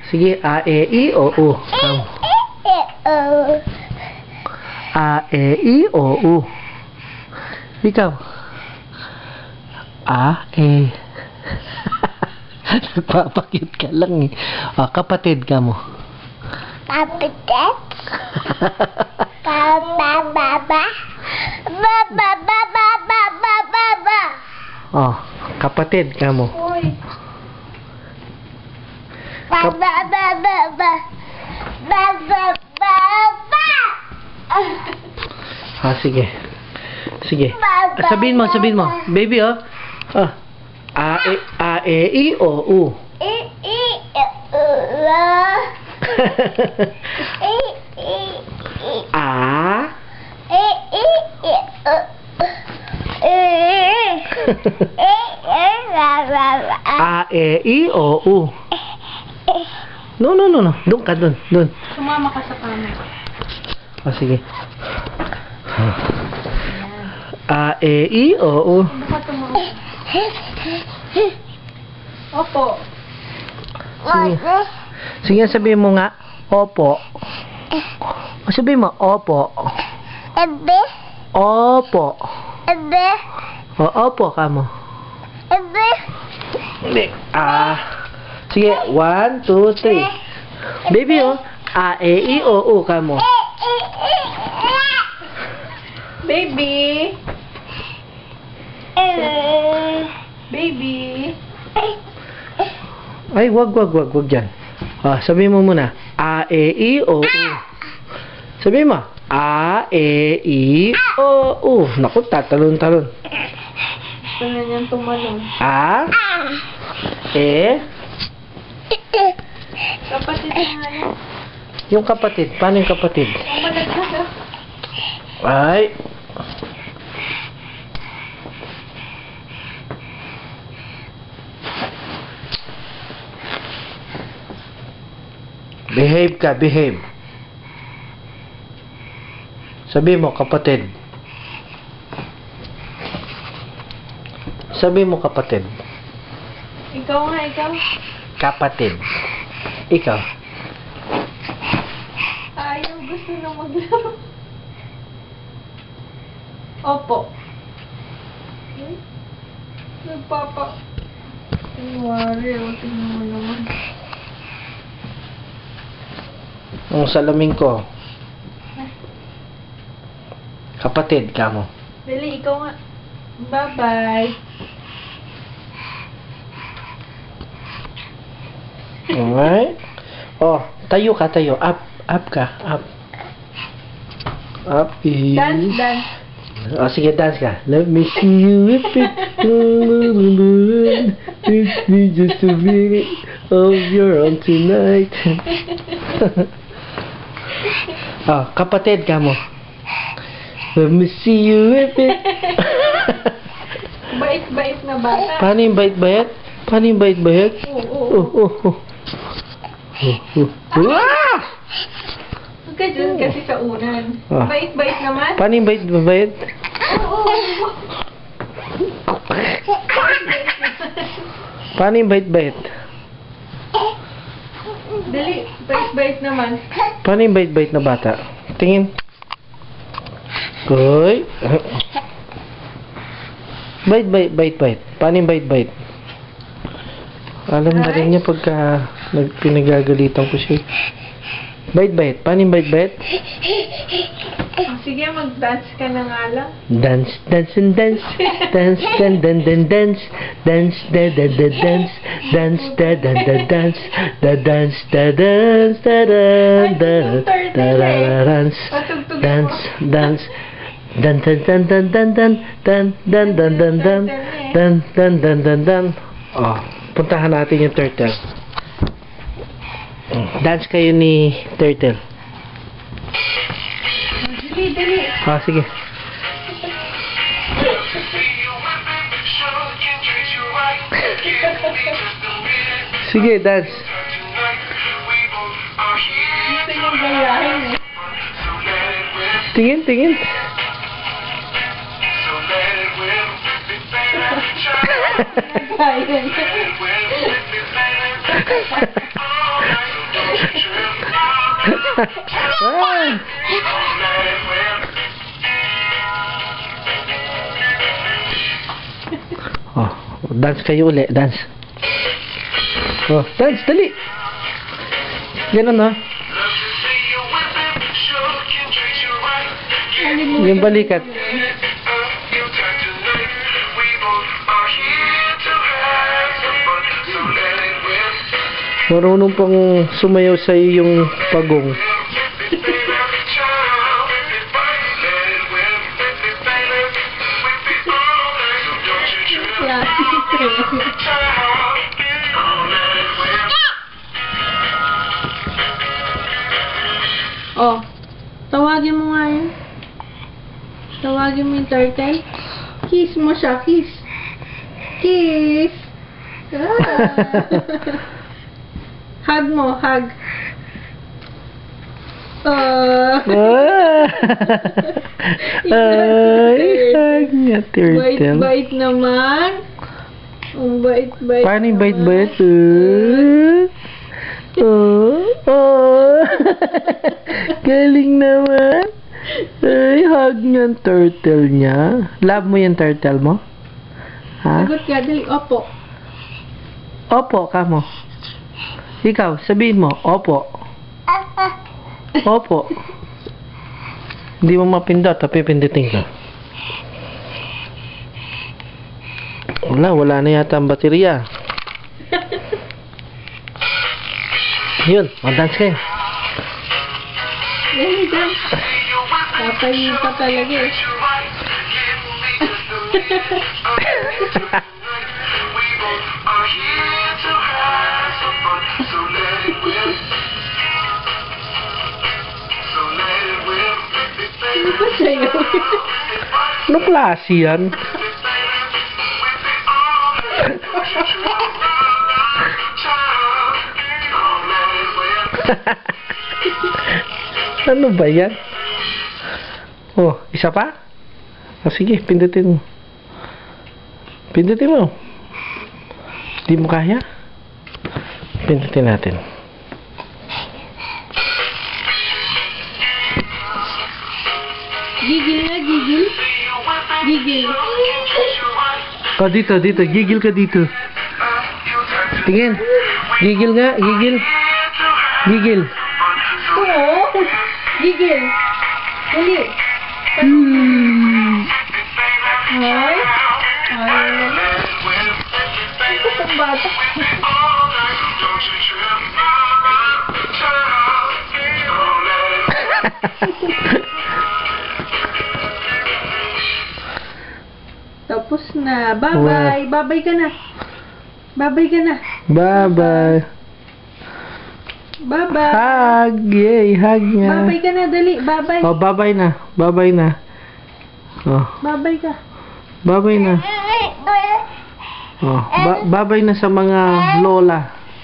Sige, A, E, I, O, U. Come. A, E, I, O, U. Ikaw. A, E. Nagpapakit ka lang eh. O, kapatid ka mo. Kapatid? Baba. O, kapatid ka mo. Sige. Sige. Sabihin mo. Baby, oh. A, E, I, O, U. A. A, E, I, O, U. No. Doon ka, doon. Sumama ka sa camera. Sige. A, E, I, O, U. Baka tumama. Opo. Sige, sabihin mo nga. Opo. Sabihin mo, opo. Opo. Opo ka mo. Sige, 1, 2, 3. Baby, oh. A, E, I, O, U ka mo. Baby. Baby. Ay, wag dyan. Sabihin mo muna. A, E, I, O, U. Sabihin mo. A, E, I, O, U. Naku, tatalon-talon. Gusto na niyang tumalon. A, E. Kapatid na nga yan. Yung kapatid. Paano yung kapatid? Malaglag. Ay. Behave ka, behave. Sabi mo, kapatid. Sabi mo, kapatid. Ikaw nga, ikaw. Kapatid. Ikaw. Ayaw, gusto na maglaro. Opo. Nagpapa. Kunwari, tingnan mo naman. Ang salamin ko. Kapatid ka mo. Dali, ikaw nga. Bye-bye. Alright. Oh, tayo ka, tayo. Up ka, up. Up is... Dance. Oh, sige, dance ka. Let me see you whip it. It's me just a minute of your own tonight. Oh, kapatid ka mo. Let me see you whip it. Bait-bait na bata. Paano yung bait-bait? Oo. Ah! Huwag ka dyan kasi sa unan. Ah. Bait-bait naman. Paano yung bait-bait? Oo. Paano yung bait-bait? Dali, bait-bait naman. Paano yung bait-bait na bata? Tingin. Hoy. Bait. Paano yung bait? Alam na rin niya pagka pinagagalitan ko siya. Bait. Paano yung bait? Sige, mag-dance ka na nga lang. Dance. Dance. Dance. Dance. Dance. Dance. Oh, puntahan natin yung turtle. Dance kayo ni turtle. Dali. Ah, sige. Sige, dance. Gusto niyong gayahin eh. Tingin. Gayahin. Ay. Oh, dance kayo uli, dance. Oh, dance, dali. Ganun, no? Yung balikat. Marunong pang sumayaw sa yung pagong. Oh, tawagin mo nga yun. Tawagin mo yung turtle. Kiss mo siya, kiss. Kiss. Ah. Hug mo, hug. Ay, hag nga, turtle. Bait-bait naman. Ang bait-bait. Paano yung naman. bait-bait? Oh. Galing naman. Ay, hug niya ang turtle niya. Love mo yung turtle mo? Ha? Sagot ka, dali. Opo. Opo ka mo. Ikaw, sabihin mo, opo. Opo. Hindi mo mapindot, pipindutin ka. Wala na yata ang baterya. Yun, mag-dance kayo. Dali, dance. Papayin pa talaga eh. Ano ba sa'yo? Ano klase yan? Ano ba yan? Oh, isa pa? Ah, sige, pindutin mo. Pindutin mo. Di mo kaya? Pindutin natin. Gigil na, gigil. Gigil. Oh, dito. Gigil ka dito. Tingin. Gigil nga, gigil. Gigil. Oo. Gigil. Dali. Ay. Ay. Ito pang bata. Tapos na. Bye-bye. Bye-bye ka na. Bye-bye ka na. Bye-bye. Bye-bye. Hug. Yay, hug niya. Bye-bye ka na. Dali. Bye-bye. Oh, bye-bye na. Bye-bye na. Oh, Bye-bye ka. bye-bye na. Oh, bye-bye na sa mga lola.